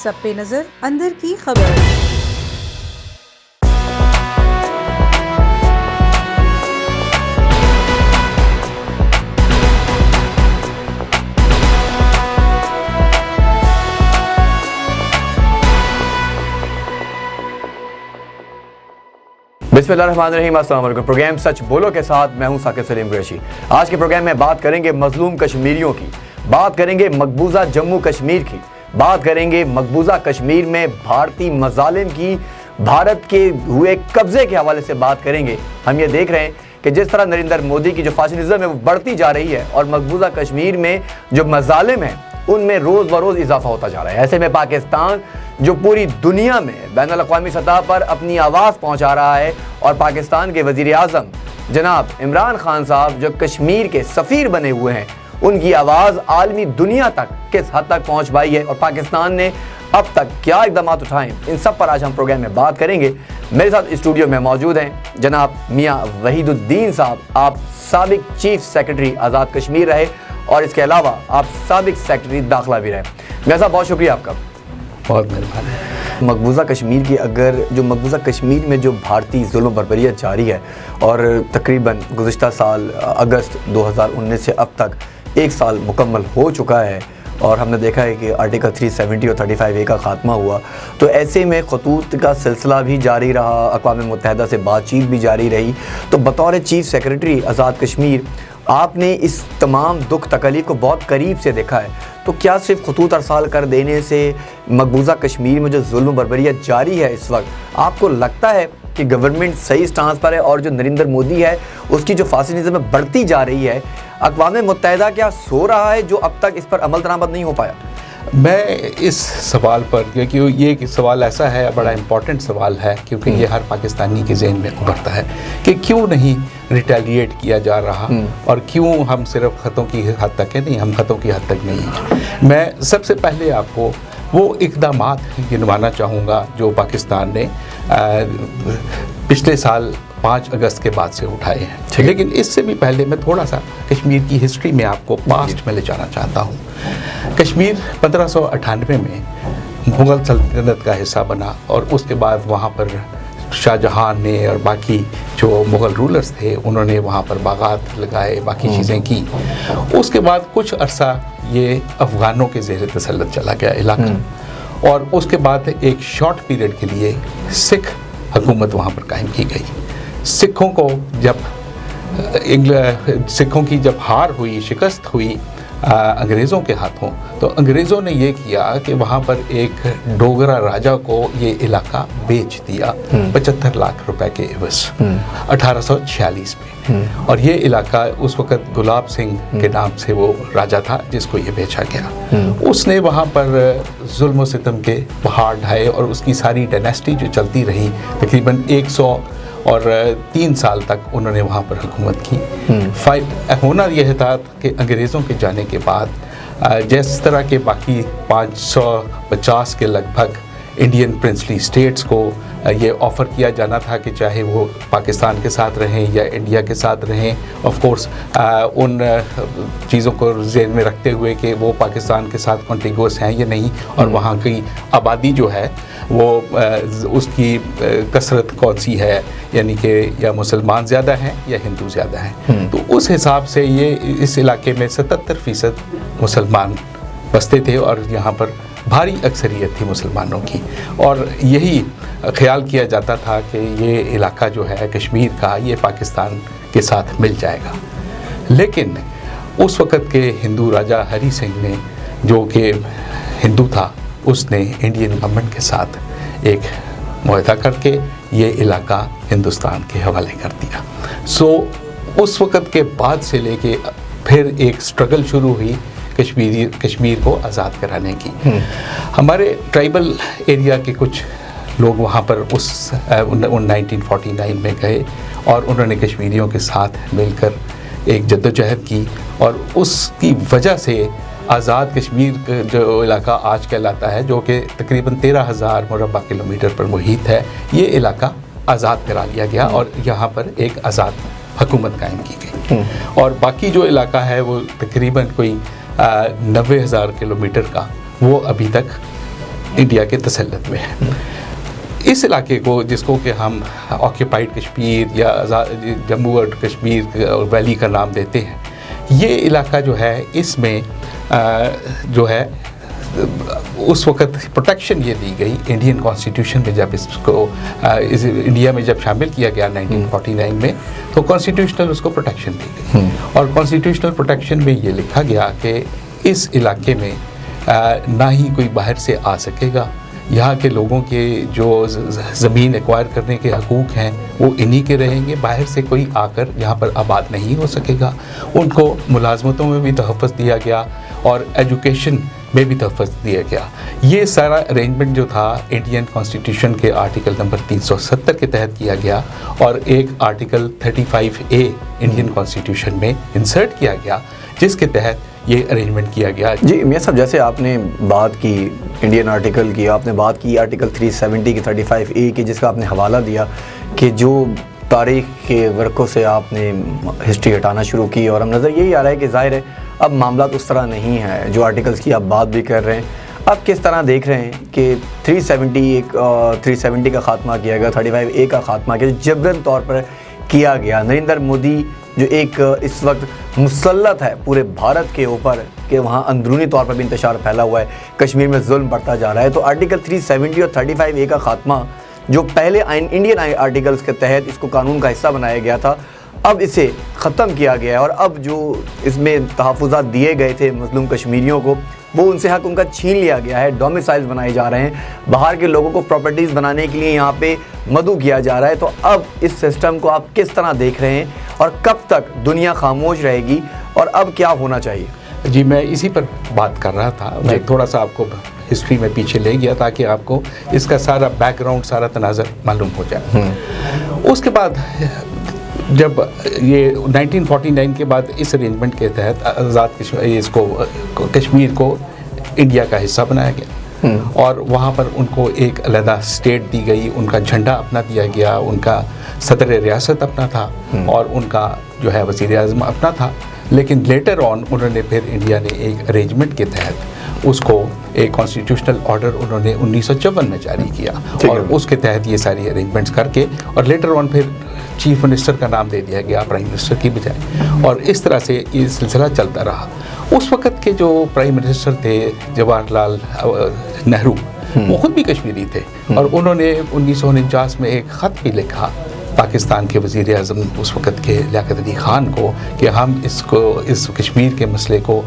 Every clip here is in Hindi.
सब पे नजर अंदर की खबर। बिस्मिल्लाहिर्रहमानिर्रहीम, अस्सलाम वालेकुम। प्रोग्राम सच बोलो के साथ मैं हूं साकिब सलीम कुरैशी। आज के प्रोग्राम में बात करेंगे मजलूम कश्मीरियों की, बात करेंगे मकबूजा जम्मू कश्मीर की, बात करेंगे मकबूजा कश्मीर में भारतीय मजालिम की, भारत के हुए कब्जे के हवाले से बात करेंगे। हम ये देख रहे हैं कि जिस तरह नरेंद्र मोदी की जो फासिज्म है वो बढ़ती जा रही है और मकबूजा कश्मीर में जो मजालिम हैं उनमें रोज़ ब रोज़ इजाफा होता जा रहा है। ऐसे में पाकिस्तान जो पूरी दुनिया में बैनुल अक़वामी सतह पर अपनी आवाज़ पहुंचा रहा है और पाकिस्तान के वज़ीर आज़म जनाब इमरान खान साहब जो कश्मीर के सफ़ीर बने हुए हैं, उनकी आवाज़ आलमी दुनिया तक किस हद तक पहुंच पाई है और पाकिस्तान ने अब तक क्या इक़दाम उठाएं, इन सब पर आज हम प्रोग्राम में बात करेंगे। मेरे साथ स्टूडियो में मौजूद हैं जनाब मियाँ वहीदुद्दीन साहब, आप साबिक चीफ सेक्रेटरी आज़ाद कश्मीर रहे और इसके अलावा आप साबिक सेक्रेटरी दाखिला भी रहे। मियाँ साहब बहुत शुक्रिया आपका। बहुत मेहरबानी। मकबूजा कश्मीर की मकबूजा कश्मीर में जो भारतीय जुल्म बर्बरियत जारी है और तकरीबन गुज़िश्ता साल अगस्त 2019 से अब तक एक साल मुकम्मल हो चुका है और हमने देखा है कि आर्टिकल 370 और 35A का ख़ात्मा हुआ, तो ऐसे में खतूत का सिलसिला भी जारी रहा, अक़वाम मुत्तहिदा से बातचीत भी जारी रही। तो बतौर चीफ़ सेक्रेटरी आज़ाद कश्मीर आपने इस तमाम दुख तकलीफ़ को बहुत करीब से देखा है, तो क्या सिर्फ खतूत अरसाल कर देने से मकबूजा कश्मीर में जो जुल्म बर्बरियत जारी है इस वक्त, आपको लगता है कि गवर्नमेंट सही स्टांस पर है और जो नरेंद्र मोदी है उसकी जो फासिज्म में बढ़ती जा रही है, अक़वाम मुत्तहिदा क्या सो रहा है जो अब तक इस पर अमल दरामद नहीं हो पाया? मैं इस सवाल पर, क्योंकि ये सवाल ऐसा है, बड़ा इम्पॉर्टेंट सवाल है, क्योंकि ये हर पाकिस्तानी के ज़हन में उभरता है कि क्यों नहीं रिटेलिएट किया जा रहा और क्यों हम सिर्फ ख़तों की हद तक है, नहीं हम ख़तों की हद तक नहीं हैं। मैं सबसे पहले आपको वो इक़दामात गिनवाना चाहूँगा जो पाकिस्तान ने पिछले साल 5 अगस्त के बाद से उठाए हैं, लेकिन इससे भी पहले मैं थोड़ा सा कश्मीर की हिस्ट्री में आपको पास्ट में ले जाना चाहता हूँ। कश्मीर 1598 में मुग़ल सल्तनत का हिस्सा बना और उसके बाद वहाँ पर शाहजहाँ ने और बाकी जो मुग़ल रूलर्स थे उन्होंने वहाँ पर बागात लगाए, बाकी चीज़ें की। उसके बाद कुछ अरसा ये अफ़गानों के ज़ेर तसल्लुत चला गया इलाका और उसके बाद एक शॉर्ट पीरियड के लिए सिख हुकूमत वहाँ पर कायम की गई। सिखों की जब हार हुई, शिकस्त हुई अंग्रेज़ों के हाथों, तो अंग्रेज़ों ने ये किया कि वहाँ पर एक डोगरा राजा को ये इलाका बेच दिया 75 लाख रुपए के एवज़ 1846 में। और ये इलाका उस वक़्त गुलाब सिंह के नाम से वो राजा था जिसको ये बेचा गया। उसने वहाँ पर जुल्म सितम के पहाड़ ढाए और उसकी सारी डायनेस्टी जो चलती रही तकरीबन 103 साल तक उन्होंने वहाँ पर हुकूमत की। होना यह था कि अंग्रेज़ों के जाने के बाद जिस तरह के बाकी 550 के लगभग इंडियन प्रिंसली स्टेट्स को ये ऑफ़र किया जाना था कि चाहे वो पाकिस्तान के साथ रहें या इंडिया के साथ रहें, ऑफ कोर्स उन चीज़ों को ज़हन में रखते हुए कि वो पाकिस्तान के साथ कॉन्टिगुअस हैं या नहीं और वहाँ की आबादी जो है वो उसकी कसरत कौन सी है, यानी कि या मुसलमान ज़्यादा हैं या हिंदू ज़्यादा हैं। तो उस हिसाब से ये इस इलाके में 77% मुसलमान बसते थे और यहाँ पर भारी अक्सरियत थी मुसलमानों की और यही ख्याल किया जाता था कि ये इलाका जो है कश्मीर का, ये पाकिस्तान के साथ मिल जाएगा। लेकिन उस वक़्त के हिंदू राजा हरी सिंह ने, जो कि हिंदू था, उसने इंडियन गवर्नमेंट के साथ एक मुआहदा करके ये इलाका हिंदुस्तान के हवाले कर दिया। उस वक़्त के बाद से लेके फिर एक स्ट्रगल शुरू हुई कश्मीर को आज़ाद कराने की। हमारे ट्राइबल एरिया के कुछ लोग वहाँ पर 1949 में गए और उन्होंने कश्मीरियों के साथ मिलकर एक जद्दोजहद की और उसकी वजह से आज़ाद कश्मीर जो इलाका आज कहलाता है, जो कि तकरीबन 13,000 मुरबा किलोमीटर पर मुहित है, ये इलाका आज़ाद करा लिया गया और यहाँ पर एक आज़ाद हुकूमत कायम की गई। और बाकी जो इलाका है वो तकरीबन कोई 90,000 किलोमीटर का, वो अभी तक इंडिया के तसल्लुत में है। इस इलाके को, जिसको कि हम ऑक्यूपाइड कश्मीर या जम्मू और कश्मीर वैली का नाम देते हैं, ये इलाका जो है इसमें जो है उस वक़्त प्रोटेक्शन ये दी गई इंडियन कॉन्स्टिट्यूशन में, जब इसको इस इंडिया में जब शामिल किया गया 1949 में, तो कॉन्स्टिट्यूशनल उसको प्रोटेक्शन दी गई। और कॉन्स्टिट्यूशनल प्रोटेक्शन में ये लिखा गया कि इस इलाके में ना ही कोई बाहर से आ सकेगा, यहाँ के लोगों के जो ज़मीन एक्वायर करने के हकूक़ हैं वो इन्हीं के रहेंगे, बाहर से कोई आकर यहाँ पर आबाद नहीं हो सकेगा। उनको मुलाजमतों में भी तहफ़्फ़ुज़ दिया गया और एजुकेशन में भी तहफ़्फ़ुज़ दिया गया। ये सारा अरेंजमेंट जो था इंडियन कॉन्स्टिट्यूशन के आर्टिकल नंबर 370 के तहत किया गया और एक आर्टिकल 35A इंडियन कॉन्स्टिट्यूशन में इंसर्ट किया गया, जिसके तहत ये अरेंजमेंट किया गया। जी मियां साहब, जैसे आपने बात की इंडियन आर्टिकल की, आपने बात की आर्टिकल 370 की, 35A की, जिसका आपने हवाला दिया कि जो तारीख़ के वर्क़ों से आपने हिस्ट्री हटाना शुरू की, और हम नज़र यही आ रहा है कि ज़ाहिर है अब मामला उस तरह नहीं है जो आर्टिकल्स की आप बात भी कर रहे हैं। अब किस तरह देख रहे हैं कि 370 का ख़ात्मा किया गया, 35A का ख़ात्मा किया, जबरन तौर पर किया गया। नरेंद्र मोदी जो एक इस वक्त मुसल्लत है पूरे भारत के ऊपर कि वहाँ अंदरूनी तौर पर भी इंतशार फैला हुआ है, कश्मीर में जुल्म बढ़ता जा रहा है, तो आर्टिकल 370 और 35A का ख़ात्मा जो पहले इंडियन आर्टिकल्स के तहत इसको कानून का हिस्सा बनाया गया था, अब इसे ख़त्म किया गया है। और अब जो इसमें तहफ़्फ़ुज़ात दिए गए थे मज़लूम कश्मीरियों को, वो उनसे हक़ उनका छीन लिया गया है। डोमिसाइल्स बनाए जा रहे हैं, बाहर के लोगों को प्रॉपर्टीज़ बनाने के लिए यहाँ पे मदऊ किया जा रहा है। तो अब इस सिस्टम को आप किस तरह देख रहे हैं और कब तक दुनिया खामोश रहेगी और अब क्या होना चाहिए? जी, मैं इसी पर बात कर रहा था। मैं थोड़ा सा आपको हिस्ट्री में पीछे ले गया ताकि आपको इसका सारा बैकग्राउंड, सारा तनाज़र मालूम हो जाए। उसके बाद जब ये 1949 के बाद इस अरेंजमेंट के तहत आज़ाद कश्मीर को इंडिया का हिस्सा बनाया गया और वहाँ पर उनको एक अलग स्टेट दी गई, उनका झंडा अपना दिया गया, उनका सदर रियासत अपना था और उनका जो है वज़ीर आज़म अपना था। लेकिन लेटर ऑन उन्होंने फिर इंडिया ने एक अरेंजमेंट के तहत उसको एक कॉन्स्टिट्यूशनल ऑर्डर उन्होंने 1954 में जारी किया और उसके तहत ये सारी अरेंजमेंट्स करके और लेटर ऑन फिर चीफ मिनिस्टर का नाम दे दिया गया प्राइम मिनिस्टर की बजाय, और इस तरह से ये सिलसिला चलता रहा। उस वक़्त के जो प्राइम मिनिस्टर थे जवाहरलाल नेहरू, वो खुद भी कश्मीरी थे और उन्होंने 1949 में एक ख़त भी लिखा पाकिस्तान के वज़ीर आज़म उस वक़्त के लियाकत अली ख़ान को कि हम इस कश्मीर के मसले को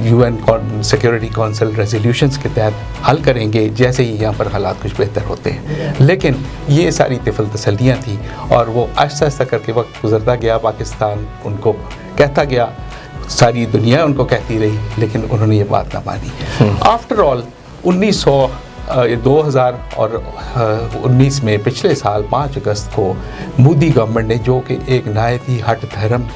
UN सिक्योरिटी काउंसिल रेजोल्यूशंस के तहत हल करेंगे जैसे ही यहाँ पर हालात कुछ बेहतर होते हैं। लेकिन ये सारी तिफल तसल्लियाँ थी और वो आहिस्ता आहिस्ता करके वक्त गुजरता गया, पाकिस्तान उनको कहता गया, सारी दुनिया उनको कहती रही, लेकिन उन्होंने ये बात ना मानी। आफ्टर ऑल 2019 में पिछले साल 5 अगस्त को मोदी गवर्नमेंट ने, जो कि एक नहायत ही हट धर्म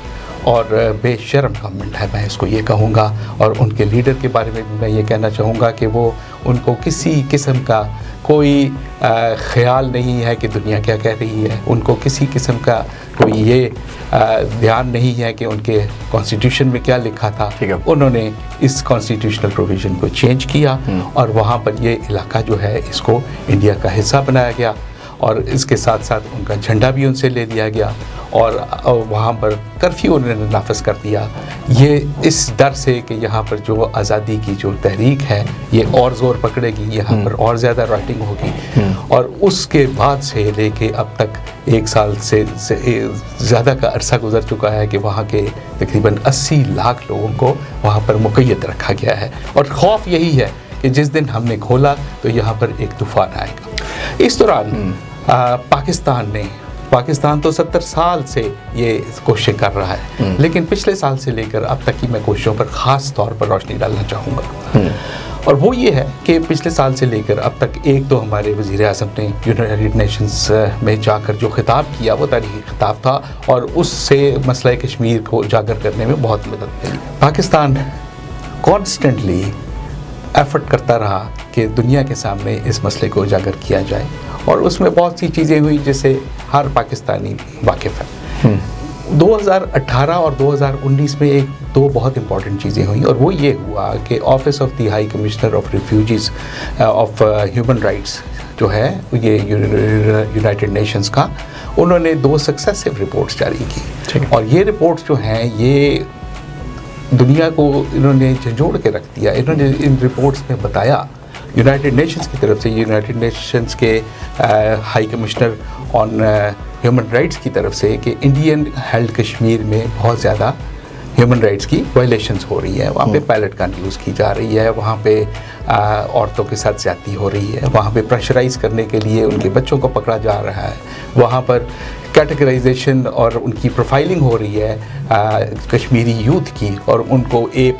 और बेशर्म गवर्नमेंट है, मैं इसको ये कहूँगा, और उनके लीडर के बारे में मैं ये कहना चाहूँगा कि वो उनको किसी किस्म का कोई ख्याल नहीं है कि दुनिया क्या कह रही है, उनको किसी किस्म का कोई ये ध्यान नहीं है कि उनके कॉन्स्टिट्यूशन में क्या लिखा था। उन्होंने इस कॉन्स्टिट्यूशनल प्रोविज़न को चेंज किया और वहाँ पर ये इलाका जो है इसको इंडिया का हिस्सा बनाया गया और इसके साथ साथ उनका झंडा भी उनसे ले लिया गया और वहाँ पर कर्फ्यू उन्होंने नाफिज कर दिया। ये इस डर से कि यहाँ पर जो आज़ादी की जो तहरीक है ये और ज़ोर पकड़ेगी, यहाँ पर और ज़्यादा राइटिंग होगी, और उसके बाद से लेके अब तक 1 साल से ज़्यादा का अरसा गुजर चुका है कि वहाँ के तकरीबन 80 लाख लोगों को वहाँ पर मुक़य्यद रखा गया है और खौफ यही है कि जिस दिन हमने खोला तो यहाँ पर एक तूफ़ान आएगा। इस दौरान पाकिस्तान तो 70 साल से ये कोशिश कर रहा है, लेकिन पिछले साल से लेकर अब तक की मैं कोशिशों पर ख़ास तौर पर रोशनी डालना चाहूँगा, और वो ये है कि पिछले साल से लेकर अब तक एक तो हमारे वज़ीर आज़म ने यूनाइटेड नेशंस में जाकर जो खिताब किया वो तारीख़ी खिताब था और उससे मसला कश्मीर को उजागर करने में बहुत मदद मिली। पाकिस्तान कॉन्स्टेंटली एफ़र्ट करता रहा कि दुनिया के सामने इस मसले को उजागर किया जाए और उसमें बहुत सी चीज़ें हुई जिससे हर पाकिस्तानी वाकिफ़ है। 2018 और 2019 में एक दो बहुत इंपॉर्टेंट चीज़ें हुई, और वो ये हुआ कि office of the high commissioner of refugees of human rights जो है ये यूनाइटेड नेशंस का, उन्होंने 2 सक्सेसिव रिपोर्ट्स जारी की, और ये रिपोर्ट्स जो हैं ये दुनिया को इन्होंने झंझोड़ के रख दिया। इन्होंने इन रिपोर्ट्स में बताया यूनाइटेड नेशंस की तरफ से, यूनाइटेड नेशंस के high commissioner on human rights की तरफ से, कि इंडियन हेल्ड कश्मीर में बहुत ज़्यादा ह्यूमन राइट्स की वायलेशंस हो रही है। वहाँ पे पायलट गन यूज़ की जा रही है, वहाँ पे औरतों के साथ ज़्यादती हो रही है, वहाँ पे प्रेशराइज करने के लिए उनके बच्चों को पकड़ा जा रहा है, वहाँ पर कैटेगराइजेशन और उनकी प्रोफाइलिंग हो रही है कश्मीरी यूथ की, और उनको A++,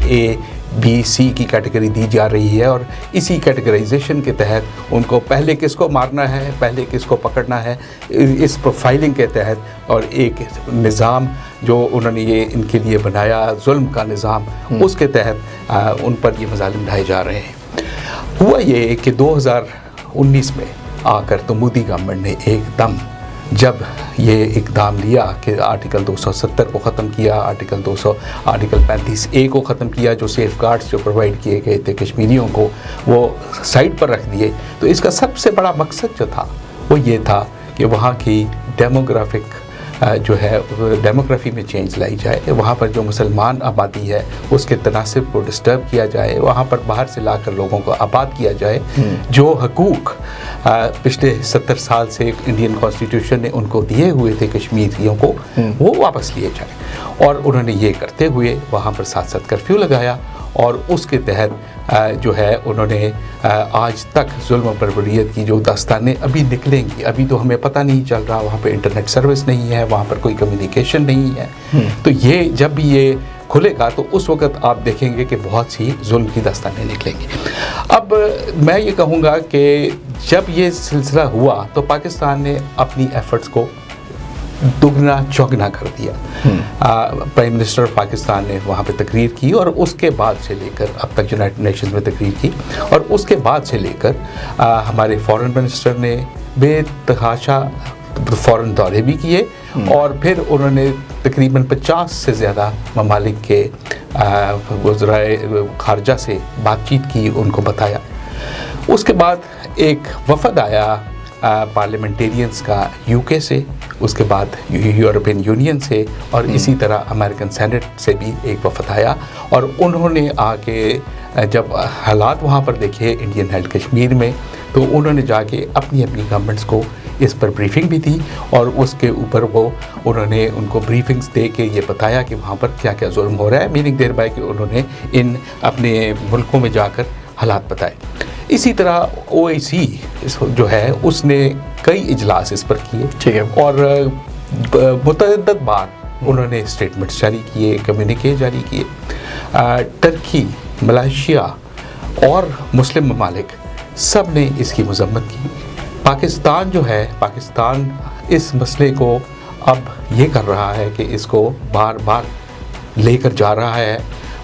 A+, B, C की कैटेगरी दी जा रही है, और इसी कैटेगराइजेशन के तहत उनको पहले किसको मारना है, पहले किसको पकड़ना है, इस प्रोफाइलिंग के तहत, और एक निज़ाम जो उन्होंने ये इनके लिए बनाया जुल्म का निज़ाम, उसके तहत उन पर ये मज़ालिम ढाए जा रहे हैं। हुआ ये कि 2019 में आकर तो मोदी गवर्नमेंट ने एकदम जब ये इकदाम लिया कि आर्टिकल 270 को ख़त्म किया, आर्टिकल 35A को ख़त्म किया, जो सेफ गार्ड्स जो प्रोवाइड किए गए थे कश्मीरियों को वो साइड पर रख दिए, तो इसका सबसे बड़ा मकसद जो था वो ये था कि वहाँ की जो है डेमोग्राफी में चेंज लाई जाए, वहाँ पर जो मुसलमान आबादी है उसके तनासिब को डिस्टर्ब किया जाए, वहाँ पर बाहर से लाकर लोगों को आबाद किया जाए, जो हकूक़ पिछले 70 साल से इंडियन कॉन्स्टिट्यूशन ने उनको दिए हुए थे कश्मीरियों को, वो वापस लिए जाए। और उन्होंने ये करते हुए वहाँ पर 7 कर्फ्यू लगाया, और उसके तहत जो है उन्होंने आज तक जुल्म बर्बरियत की जो दास्तानें अभी निकलेंगी, अभी तो हमें पता नहीं चल रहा, वहाँ पे इंटरनेट सर्विस नहीं है, वहाँ पर कोई कम्युनिकेशन नहीं है, तो ये जब भी ये खुलेगा तो उस वक़्त आप देखेंगे कि बहुत सी जुल्म की दास्तानें निकलेंगी। अब मैं ये कहूँगा कि जब ये सिलसिला हुआ तो पाकिस्तान ने अपनी एफ़र्ट्स को दुगना चौगना कर दिया। प्राइम मिनिस्टर ऑफ पाकिस्तान ने वहाँ पे तकरीर की, और उसके बाद से लेकर अब तक यूनाइटेड नेशंस में तकरीर की, और उसके बाद से लेकर हमारे फॉरेन मिनिस्टर ने बेतहाशा फ़ौरन दौरे भी किए, और फिर उन्होंने तकरीबन 50 से ज़्यादा ममालिक के वज़राए ख़ारजा से बातचीत की, उनको बताया। उसके बाद एक वफ़द आया पार्लियामेंटेरियंस का यूके से, उसके बाद यूरोपियन यूनियन से, और इसी तरह अमेरिकन सेनेट से भी एक वफ़द आया, और उन्होंने आके जब हालात वहाँ पर देखे इंडियन हेल्ड कश्मीर में, तो उन्होंने जाके अपनी अपनी गवर्नमेंट्स को इस पर ब्रीफिंग भी दी, और उसके ऊपर उन्होंने उनको ब्रीफिंग्स दे के ये बताया कि वहाँ पर क्या क्या जुल्म हो रहा है, मीनिंग देर बाय कि उन्होंने इन अपने मुल्कों में जाकर हालात बताए। इसी तरह OIC जो है उसने कई इजलास इस पर किए, ठीक है, और मुतअद्दिद बार उन्होंने स्टेटमेंट्स जारी किए, कम्युनिके जारी किए। टर्की, मलेशिया और मुस्लिम ममालिक सब ने इसकी मजम्मत की। पाकिस्तान जो है, पाकिस्तान इस मसले को अब ये कर रहा है कि इसको बार बार लेकर जा रहा है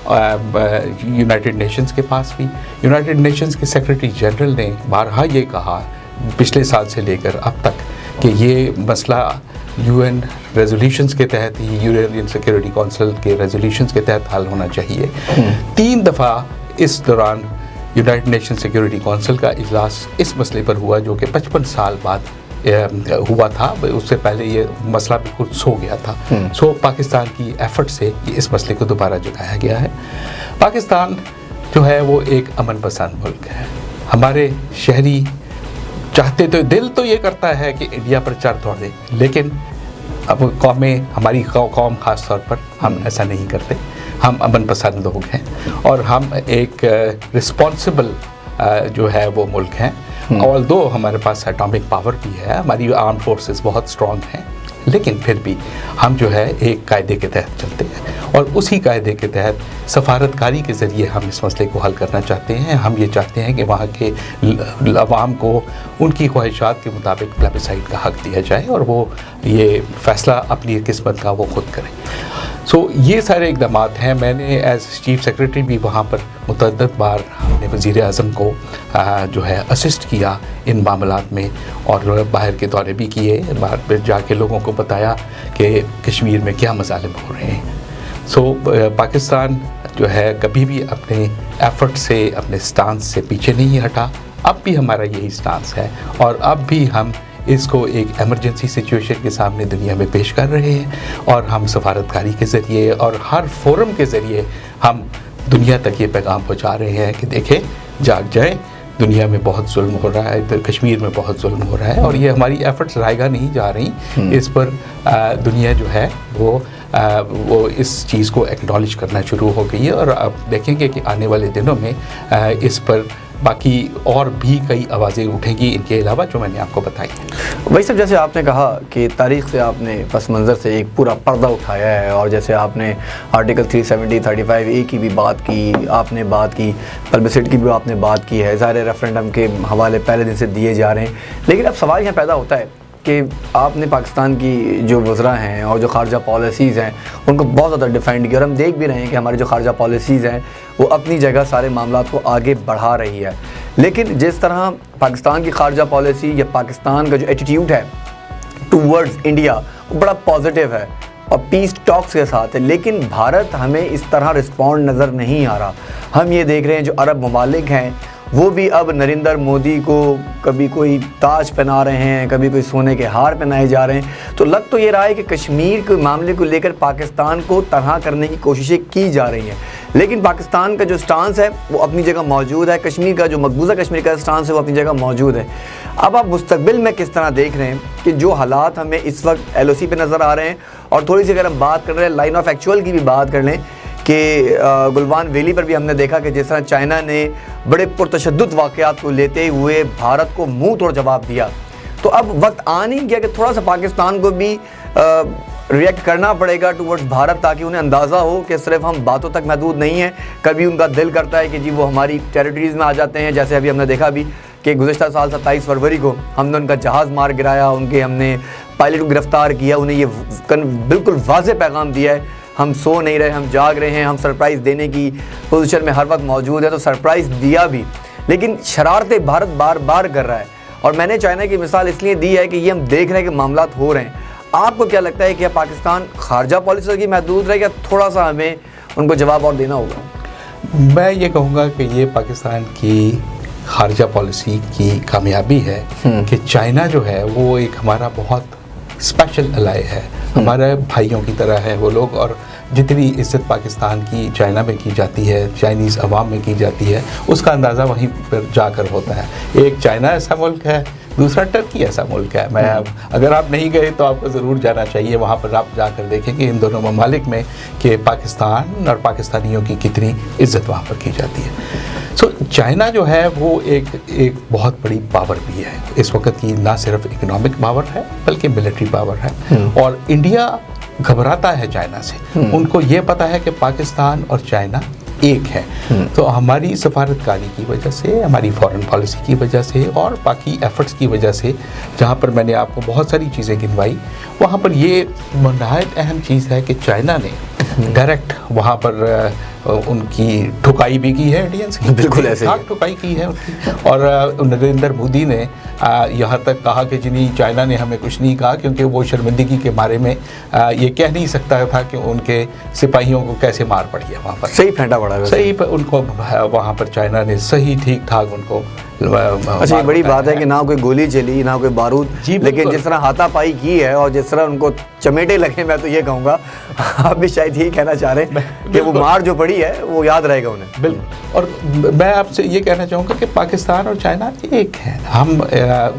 यूनाइटेड नेशंस के पास भी। यूनाइटेड नेशंस के सेक्रेटरी जनरल ने बारहा ये कहा पिछले साल से लेकर अब तक कि ये मसला UN रेजोल्यूशंस के तहत ही, यूएन सिक्योरिटी काउंसिल के रेजोल्यूशंस के तहत हल होना चाहिए। 3 दफ़ा इस दौरान यूनाइटेड नेशन सिक्योरिटी काउंसिल का इजलास इस मसले पर हुआ, जो कि 55 साल बाद हुआ था। उससे पहले ये मसला बिल्कुल सो गया था। सो पाकिस्तान की एफर्ट से ये इस मसले को दोबारा जगाया गया है। पाकिस्तान जो है वो एक अमन पसंद मुल्क है। हमारे शहरी चाहते तो, दिल तो ये करता है कि इंडिया पर चढ़ दौड़ दे, लेकिन अब कौमें, हमारी कौम ख़ास तौर पर हम ऐसा नहीं करते। हम अमन पसंद लोग हैं और हम एक रिस्पॉन्सिबल जो है वो मुल्क हैं। ऑल्दो हमारे पास एटॉमिक पावर भी है, हमारी आर्म फोर्सेस बहुत स्ट्रॉन्ग हैं, लेकिन फिर भी हम जो है एक कायदे के तहत चलते हैं और उसी कायदे के तहत सफारतकारी के ज़रिए हम इस मसले को हल करना चाहते हैं। हम ये चाहते हैं कि वहाँ के अवाम को उनकी ख्वाहिशात के मुताबिक प्लेबिसाइट का हक़ दिया जाए और वो ये फ़ैसला अपनी किस्मत का वो ख़ुद करें। सो ये सारे इक़दाम हैं। मैंने एज़ चीफ़ सेक्रेटरी भी वहाँ पर मुतअद्दिद बार अपने वज़ीर आज़म को जो है असिस्ट किया इन मामलात में और बाहर के दौरे भी किए, बाहर पर जाके लोगों को बताया कि कश्मीर में क्या मसाइल हो रहे हैं। पाकिस्तान जो है कभी भी अपने एफर्ट से, अपने स्टांस से पीछे नहीं हटा। अब भी हमारा यही स्टांस है और अब भी हम इसको एक इमरजेंसी सिचुएशन के सामने दुनिया में पेश कर रहे हैं और हम सफारतकारी के ज़रिए और हर फोरम के ज़रिए हम दुनिया तक ये पैगाम पहुंचा रहे हैं कि देखें, जाग जाए, दुनिया में बहुत जुल्म हो रहा है, तो कश्मीर में बहुत जुल्म हो रहा है और ये हमारी एफर्ट्स रायगा नहीं जा रही। इस पर दुनिया जो है वो इस चीज़ को एक्नॉलेज करना शुरू हो गई है और आप देखेंगे कि आने वाले दिनों में इस पर बाकी और भी कई आवाज़ें उठेंगी इनके अलावा जो मैंने आपको बताई है। वही सब जैसे आपने कहा कि तारीख़ से आपने पस मंज़र से एक पूरा पर्दा उठाया है और जैसे आपने आर्टिकल 370, 35A की भी बात की, आपने बात की प्लेबिसाइट की भी आपने बात की है, ज़ाहिर रेफरेंडम के हवाले पहले दिन से दिए जा रहे हैं। लेकिन अब सवाल यहाँ पैदा होता है कि आपने पाकिस्तान की जो वज़रा हैं और जो खारजा पॉलिसीज़ हैं उनको बहुत ज़्यादा डिफेंड किया और हम देख भी रहे हैं कि हमारी जो खारजा पॉलिसीज़ हैं वो अपनी जगह सारे मामलात को आगे बढ़ा रही है। लेकिन जिस तरह पाकिस्तान की खारजा पॉलिसी या पाकिस्तान का जो एटीट्यूड है टूवर्ड्स इंडिया वो बड़ा पॉजिटिव है और पीस टॉक्स के साथ है, लेकिन भारत हमें इस तरह रिस्पॉन्ड नज़र नहीं आ रहा। हम ये देख रहे हैं जो अरब ममालिक हैं वो भी अब नरेंद्र मोदी को कभी कोई ताज पहना रहे हैं, कभी कोई सोने के हार पहनाए जा रहे हैं। तो लग तो ये रहा है कि कश्मीर के मामले को लेकर पाकिस्तान को तनहा करने की कोशिशें की जा रही हैं, लेकिन पाकिस्तान का जो स्टांस है वो अपनी जगह मौजूद है। कश्मीर का जो मकबूजा कश्मीर का स्टांस है वो अपनी जगह मौजूद है। अब आप मुस्तकबिल में किस तरह देख रहे हैं कि जो हालात हमें इस वक्त LOC पे नज़र आ रहे हैं और थोड़ी सी अगर हम बात कर रहे हैं लाइन ऑफ एक्चुअल की भी बात कर लें कि गुलवान वैली पर भी हमने देखा कि जिस तरह चाइना ने बड़े पुरतशद्दुद वाक़यात को लेते हुए भारत को मुंह तोड़ जवाब दिया, तो अब वक्त आ नहीं गया कि थोड़ा सा पाकिस्तान को भी रिएक्ट करना पड़ेगा टुवर्ड्स भारत, ताकि उन्हें अंदाज़ा हो कि सिर्फ हम बातों तक महदूद नहीं हैं। कभी उनका दिल करता है कि जी वो हमारी टेरिटरीज़ में आ जाते हैं, जैसे अभी हमने देखा भी कि गुज़िश्ता साल 27 फरवरी को हमने उनका जहाज़ मार गिराया, उनके हमने पायलट को गिरफ़्तार किया, उन्हें ये बिल्कुल वाज़ेह पैगाम दिया है हम सो नहीं रहे, हम जाग रहे हैं, हम सरप्राइज़ देने की पोजीशन में हर वक्त मौजूद है। तो सरप्राइज़ दिया भी, लेकिन शरारतें भारत बार बार कर रहा है और मैंने चाइना की मिसाल इसलिए दी है कि ये हम देख रहे हैं कि मामलात हो रहे हैं। आपको क्या लगता है कि पाकिस्तान खारजा पॉलिसी की महदूद रहे या थोड़ा सा हमें उनको जवाब और देना होगा? मैं ये कहूँगा कि ये पाकिस्तान की खारजा पॉलिसी की कामयाबी है कि चाइना जो है वो एक हमारा बहुत स्पेशल अलाय है, हमारे भाइयों की तरह है वो लोग। और जितनी इज़्ज़त पाकिस्तान की चाइना में की जाती है, चाइनीज़ अवाम में की जाती है, उसका अंदाज़ा वहीं पर जाकर होता है। एक चाइना ऐसा मुल्क है, दूसरा टर्की ऐसा मुल्क है। मैं अगर आप नहीं गए तो आपको ज़रूर जाना चाहिए, वहाँ पर आप जाकर देखेंगे इन दोनों ममालिक में कि पाकिस्तान और पाकिस्तानियों की कितनी इज़्ज़त वहाँ पर की जाती है। सो चाइना जो है वो एक बहुत बड़ी पावर भी है इस वक्त की, ना सिर्फ इकोनॉमिक पावर है बल्कि मिलिट्री पावर है। और इंडिया घबराता है चाइना से, उनको ये पता है कि पाकिस्तान और चाइना एक है। तो हमारी सफारतकारी की वजह से, हमारी फॉरेन पॉलिसी की वजह से और बाकी एफर्ट्स की वजह से, जहाँ पर मैंने आपको बहुत सारी चीज़ें गिनवाई, वहाँ पर ये नहायत अहम चीज़ है कि चाइना ने डायरेक्ट वहाँ पर उनकी ठुकाई भी की है इंडियंस की, बिल्कुल ऐसे ठुकाई की है उनकी। और नरेंद्र मोदी ने यहाँ तक कहा कि जिन्हीं चाइना ने हमें कुछ नहीं कहा, क्योंकि वो शर्मिंदगी के बारे में ये कह नहीं सकता था कि उनके सिपाहियों को कैसे मार पड़ी है वहाँ पर। सही फेंटा पड़ा है, सही उनको वहाँ पर चाइना ने सही ठीक ठाक उनको। अच्छा, ये बड़ी बात है कि ना कोई गोली चली ना कोई बारूद, लेकिन जिस तरह हाथापाई की है और जिस तरह उनको चमेटे लगे, मैं तो ये कहूँगा आप भी शायद यही कहना चाह रहे हैं कि वो मार जो पड़ी है वो याद रहेगा उन्हें। बिल्कुल। और मैं आपसे ये कहना चाहूँगा कि पाकिस्तान और चाइना एक है,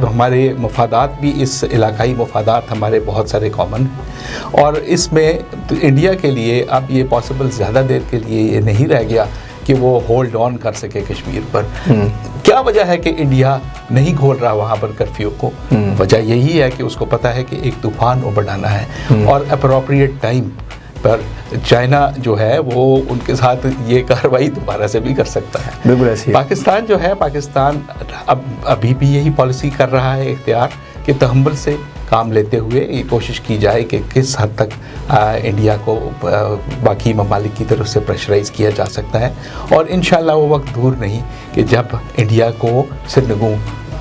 हमारे मफादात भी, इस इलाकाई मफादात हमारे बहुत सारे कॉमन हैं। और इसमें तो इंडिया के लिए अब ये पॉसिबल ज़्यादा देर के लिए ये नहीं रह गया कि वो होल्ड ऑन कर सके कश्मीर पर। क्या वजह है कि इंडिया नहीं खोल रहा वहाँ पर कर्फ्यू को? वजह यही है कि उसको पता है कि एक तूफान उबड़ाना है और अप्रोप्रिएट टाइम पर चाइना जो है वो उनके साथ ये कार्रवाई दोबारा से भी कर सकता है। बिल्कुल ऐसी पाकिस्तान जो है, पाकिस्तान अब अभी भी यही पॉलिसी कर रहा है इख्तियार कि तहम्मुल से काम लेते हुए ये कोशिश की जाए कि किस हद तक इंडिया को बाकी ममालिक की तरफ से प्रेशराइज़ किया जा सकता है। और इंशाल्लाह वो वक्त दूर नहीं कि जब इंडिया को सिरनगू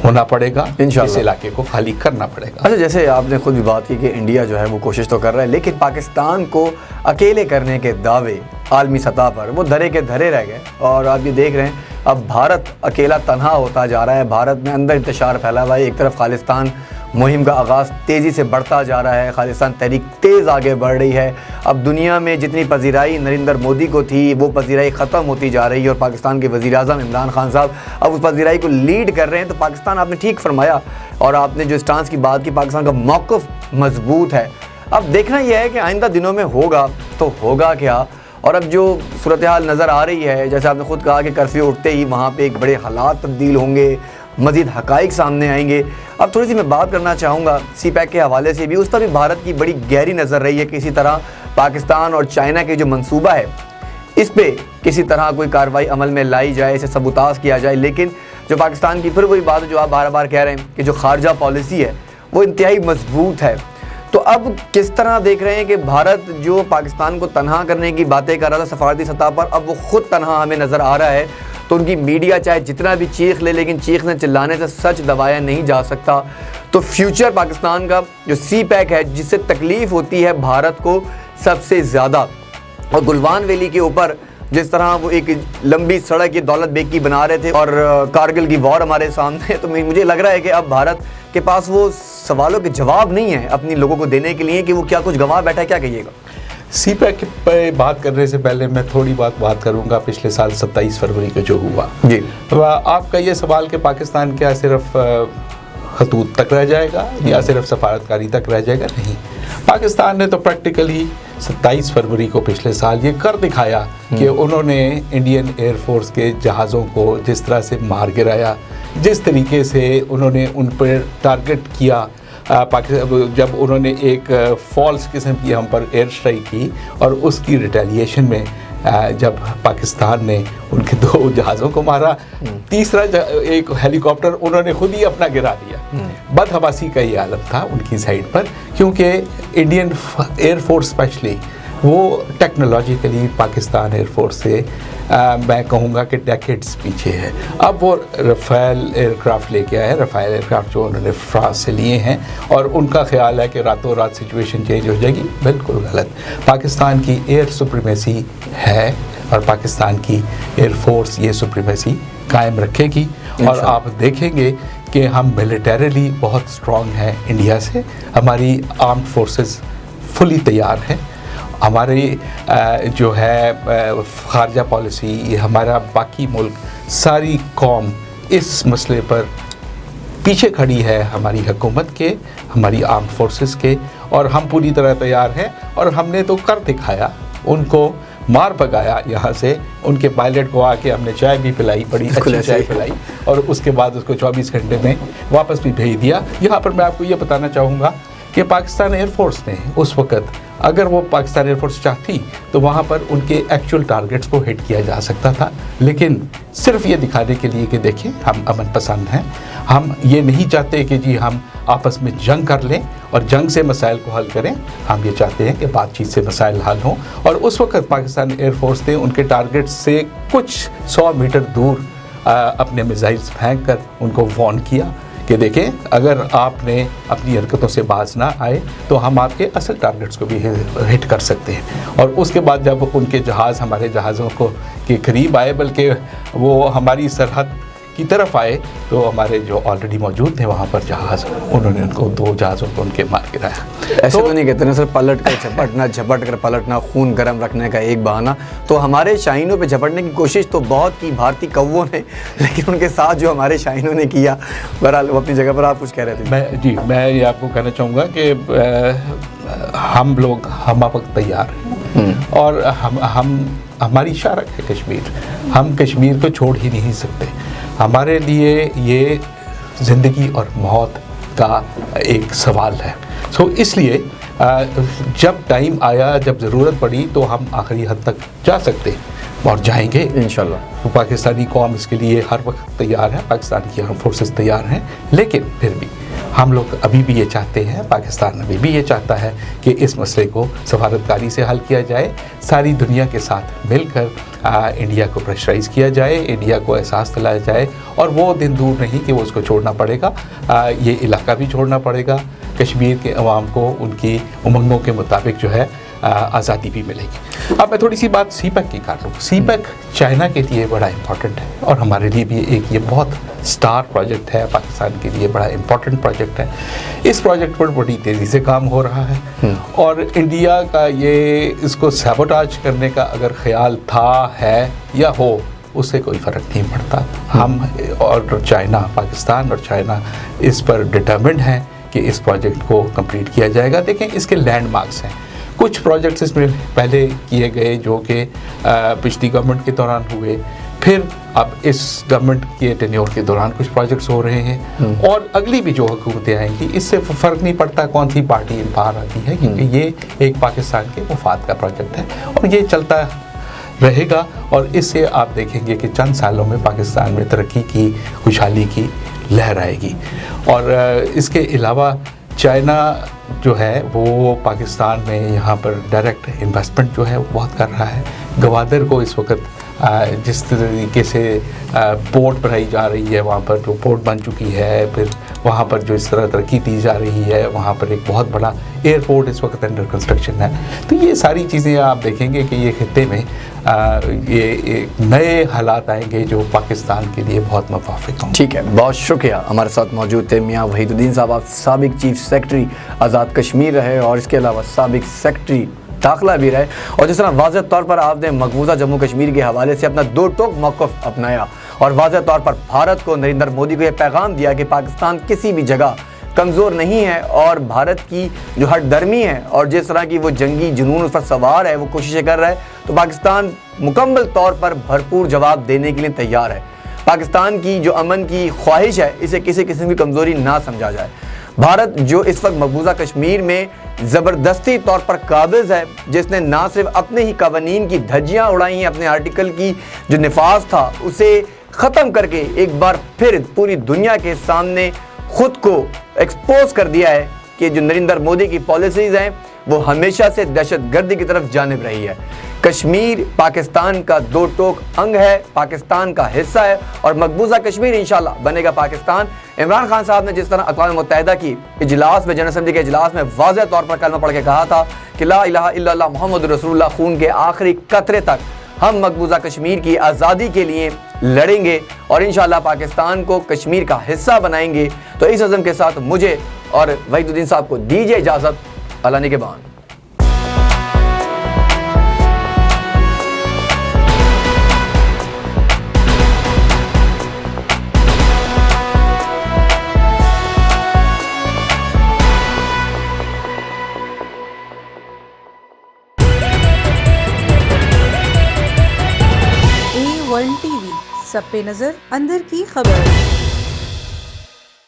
होना पड़ेगा, इंशाअल्लाह। इस इलाके को खाली करना पड़ेगा। अच्छा, जैसे आपने खुद भी बात की कि इंडिया जो है वो कोशिश तो कर रहा है, लेकिन पाकिस्तान को अकेले करने के दावे आलमी सतह पर वो धरे के धरे रह गए। और आप ये देख रहे हैं अब भारत अकेला तन्हा होता जा रहा है, भारत में अंदर इंतशार फैला हुआ है। एक तरफ खालिस्तान मुहिम का आगाज़ तेज़ी से बढ़ता जा रहा है, खालिस्तान तहरीक तेज़ आगे बढ़ रही है। अब दुनिया में जितनी पजीराई नरेंद्र मोदी को थी वो पजीराई ख़त्म होती जा रही है और पाकिस्तान के वज़ीर-ए-आज़म इमरान खान साहब अब उस पजीराई को लीड कर रहे हैं। तो पाकिस्तान, आपने ठीक फरमाया और आपने जो स्टांस की बात की, पाकिस्तान का मौक़िफ़ मजबूत है। अब देखना यह है कि आइंदा दिनों में होगा तो होगा क्या। और अब जो सूरत हाल नज़र आ रही है, जैसे आपने ख़ुद कहा कि कर्फ्यू उठते ही वहाँ पे एक बड़े हालात तब्दील होंगे, मज़ीद हक़ाइक़ सामने आएंगे। अब थोड़ी सी मैं बात करना चाहूँगा CPEC के हवाले से भी, उस पर भी भारत की बड़ी गहरी नज़र रही है कि किसी तरह पाकिस्तान और चाइना के जो मंसूबा है इस पर किसी तरह कोई कार्रवाई अमल में लाई जाए, इसे सबूताज़ किया जाए। लेकिन जो पाकिस्तान की फिर वही बात है जो आप बार बार कह रहे हैं कि जो खारजा पॉलिसी है वो इंतहाई मजबूत है। तो अब किस तरह देख रहे हैं कि भारत जो पाकिस्तान को तनहा करने की बातें कर रहा था सफारती सतह पर, अब वो ख़ुद तनहा हमें नज़र आ रहा है। तो उनकी मीडिया चाहे जितना भी चीख ले, लेकिन चीखने चिल्लाने से सच दबाया नहीं जा सकता। तो फ्यूचर पाकिस्तान का जो CPEC है, जिससे तकलीफ़ होती है भारत को सबसे ज़्यादा, और गुलवान वैली के ऊपर जिस तरह वो एक लंबी सड़क ये दौलत बेग की बना रहे थे और कारगिल की वॉर हमारे सामने, तो मुझे लग रहा है कि अब भारत के पास वो सवालों के जवाब नहीं है अपने लोगों को देने के लिए कि वो क्या कुछ गंवा बैठा है। क्या कहिएगा? CPEC पे बात करने से पहले मैं थोड़ी बात करूंगा पिछले साल 27 फरवरी को जो हुआ जी। तो आपका ये सवाल कि पाकिस्तान क्या सिर्फ खतूत तक रह जाएगा या सिर्फ सफारतकारी तक रह जाएगा, नहीं। पाकिस्तान ने तो प्रैक्टिकली 27 फरवरी को पिछले साल ये कर दिखाया कि उन्होंने इंडियन एयरफोर्स के जहाज़ों को जिस तरह से मार गिराया, जिस तरीके से उन्होंने उन पर टारगेट किया। जब उन्होंने एक फॉल्स किस्म की हम पर एयर स्ट्राइक की और उसकी रिटेलिएशन में जब पाकिस्तान ने उनके 2 जहाज़ों को मारा, तीसरा एक हेलीकॉप्टर उन्होंने खुद ही अपना गिरा दिया। बदहवासी का ये आलम था उनकी साइड पर, क्योंकि इंडियन एयरफोर्स स्पेशली वो टेक्नोलॉजिकली पाकिस्तान एयरफोर्स से मैं कहूँगा कि डेकेड्स पीछे है। अब वो रफ़ाल एयरक्राफ्ट लेके आए, रफ़ाल एयरक्राफ्ट जो उन्होंने फ्रांस से लिए हैं, और उनका ख्याल है कि रातों रात सिचुएशन चेंज हो जाएगी। बिल्कुल गलत। पाकिस्तान की एयर सुप्रीमेसी है और पाकिस्तान की एयरफोर्स ये सुप्रीमेसी कायम रखेगी। और आप देखेंगे कि हम मिलिटरीली बहुत स्ट्रॉन्ग हैं इंडिया से, हमारी आर्म्ड फोर्सेस फुली तैयार हैं। हमारी जो है खारजा पॉलिसी, हमारा बाकी मुल्क, सारी कौम इस मसले पर पीछे खड़ी है हमारी हुकूमत के, हमारी आर्म्ड फोर्सेस के, और हम पूरी तरह तैयार हैं। और हमने तो कर दिखाया, उनको मार भगाया यहाँ से। उनके पायलट को आके हमने चाय भी पिलाई, बड़ी अच्छी चाय पिलाई, और उसके बाद उसको 24 घंटे में वापस भी भेज दिया। यहाँ पर मैं आपको ये बताना चाहूँगा कि पाकिस्तान एयरफोर्स ने उस वक़्त, अगर वो पाकिस्तान एयरफोर्स चाहती तो वहाँ पर उनके एक्चुअल टारगेट्स को हिट किया जा सकता था, लेकिन सिर्फ ये दिखाने के लिए कि देखें हम अमन पसंद हैं, हम ये नहीं चाहते कि जी हम आपस में जंग कर लें और जंग से मसाइल को हल करें। हम ये चाहते हैं कि बातचीत से मसाइल हल हों। और उस वक्त पाकिस्तान एयरफोर्स ने उनके टारगेट से कुछ 100 मीटर दूर अपने मिसाइल्स फेंक कर उनको वार्न किया कि देखें, अगर आपने अपनी हरकतों से बाज ना आए तो हम आपके असल टारगेट्स को भी हिट कर सकते हैं। और उसके बाद जब उनके जहाज़ हमारे जहाज़ों को के करीब आए, बल्कि वो हमारी सरहद की तरफ आए, तो हमारे जो ऑलरेडी मौजूद थे वहाँ पर जहाज़, उन्होंने उनको 2 जहाज़ों को उनके मार गिराया। ऐसे तो नहीं कहते ना सर, पलट कर झपटना, झपट कर पलटना, खून गर्म रखने का एक बहाना। तो हमारे शाहीनों पे झपटने की कोशिश तो बहुत की भारतीय कौवों ने, लेकिन उनके साथ जो हमारे शाहीनों ने किया, बहरहाल वो अपनी जगह पर। आप कुछ कह रहे थे? मैं ये आपको कहना चाहूँगा कि हम लोग हम वक्त तैयार हैं, और हमारी शारक है कश्मीर, हम कश्मीर को छोड़ ही नहीं सकते। हमारे लिए ये ज़िंदगी और मौत का एक सवाल है। सो इसलिए जब टाइम आया, जब ज़रूरत पड़ी, तो हम आखिरी हद तक जा सकते हैं और जाएंगे इंशाल्लाह। तो पाकिस्तानी कौम इसके लिए हर वक्त तैयार है, पाकिस्तान की आर्म फोर्सेस तैयार हैं, लेकिन फिर भी हम लोग अभी भी ये चाहते हैं, पाकिस्तान अभी भी ये चाहता है कि इस मसले को सफारतकारी से हल किया जाए, सारी दुनिया के साथ मिलकर इंडिया को प्रेशराइज़ किया जाए, इंडिया को एहसास दिलाया जाए, और वो दिन दूर नहीं कि वो उसको छोड़ना पड़ेगा, ये इलाका भी छोड़ना पड़ेगा, कश्मीर के अवाम को उनकी उमंगों के मुताबिक जो है आज़ादी भी मिलेगी। अब मैं थोड़ी सी बात सीपैक की कर लूँ। सीपैक चाइना के लिए बड़ा इम्पॉर्टेंट है और हमारे लिए भी एक ये बहुत स्टार प्रोजेक्ट है, पाकिस्तान के लिए बड़ा इम्पॉर्टेंट प्रोजेक्ट है। इस प्रोजेक्ट पर बड़ी तेज़ी से काम हो रहा है और इंडिया का ये इसको सैबोटाज करने का अगर ख्याल था, है या हो, उससे कोई फ़र्क नहीं पड़ता। हम और चाइना, पाकिस्तान और चाइना इस पर डिटर्मिन्ड हैं कि इस प्रोजेक्ट को कंप्लीट किया जाएगा। देखें, इसके लैंडमार्क्स हैं, कुछ प्रोजेक्ट्स इसमें पहले किए गए जो कि पिछली गवर्नमेंट के दौरान हुए, फिर अब इस गवर्नमेंट के टेन्योर के दौरान कुछ प्रोजेक्ट्स हो रहे हैं और अगली भी जो हुकूमतें आएंगी, इससे फ़र्क नहीं पड़ता कौन सी पार्टी बाहर आती है, क्योंकि ये एक पाकिस्तान के मुफाद का प्रोजेक्ट है और ये चलता रहेगा। और इससे आप देखेंगे कि चंद सालों में पाकिस्तान में तरक्की की, खुशहाली की लहर आएगी। और इसके अलावा चाइना जो है वो पाकिस्तान में यहाँ पर डायरेक्ट इन्वेस्टमेंट जो है वो बहुत कर रहा है। गवादर को इस वक्त जिस तरीके से पोर्ट बनाई जा रही है, वहाँ पर जो पोर्ट बन चुकी है, फिर वहाँ पर जो इस तरह तरक्की दी जा रही है, वहाँ पर एक बहुत बड़ा एयरपोर्ट इस वक्त अंडर कंस्ट्रक्शन है। तो ये सारी चीज़ें आप देखेंगे कि ये खित्ते में ये एक नए हालात आएंगे जो पाकिस्तान के लिए बहुत मुवाफिक होंगे। ठीक है, बहुत शुक्रिया। हमारे साथ मौजूद थे मियाँ वहीदुद्दीन साहब, आप साबिक चीफ सेक्रेटरी आज़ाद कश्मीर रहे और इसके अलावा साबिक सेक्रेटरी दाखिला भी रहे, और जिस तरह वाज़ेह तौर पर आपने मकबूजा जम्मू कश्मीर के हवाले से अपना दो टोक मौक़िफ़ अपनाया और वाज़ेह तौर पर भारत को, नरेंद्र मोदी को यह पैगाम दिया कि पाकिस्तान किसी भी जगह कमज़ोर नहीं है और भारत की जो हटदर्मी है और जिस तरह की वो जंगी जुनून उस पर सवार है, वो कोशिशें कर रहा है, तो पाकिस्तान मुकम्मल तौर पर भरपूर जवाब देने के लिए तैयार है। पाकिस्तान की जो अमन की ख्वाहिश है, इसे किसी किस्म की कमज़ोरी ना समझा जाए। भारत जो इस वक्त मकबूजा कश्मीर में ज़बरदस्ती तौर पर काबिज़ है, जिसने ना सिर्फ अपने ही कवानीन की धज्जियाँ उड़ाई हैं, अपने आर्टिकल की जो निफाज था उसे ख़त्म करके एक बार फिर पूरी दुनिया के सामने ख़ुद को एक्सपोज कर दिया है कि जो नरेंद्र मोदी की पॉलिसीज़ हैं वो हमेशा से दहशतगर्दी की तरफ जानिब रही है। कश्मीर पाकिस्तान का दो टोक अंग है, पाकिस्तान का हिस्सा है और मकबूजा कश्मीर इंशाल्लाह बनेगा पाकिस्तान। इमरान खान साहब ने जिस तरह अक़वाम मुत्तहिदा की इजलास में, जनरल असेंबली के इजलास में वाज़ेह तौर पर कलमा पढ़ के कहा था कि ला इलाहा इल्लल्लाह मुहम्मदुर रसूलुल्लाह, खून के आखिरी कतरे तक हम मकबूजा कश्मीर की आज़ादी के लिए लड़ेंगे और इंशाल्लाह पाकिस्तान को कश्मीर का हिस्सा बनाएंगे। तो इस अज़म के साथ मुझे और वहीदुद्दीन साहब को दीजिए इजाज़त। अल्लाह निगहबान। A1 TV, सब पे नजर, अंदर की खबर।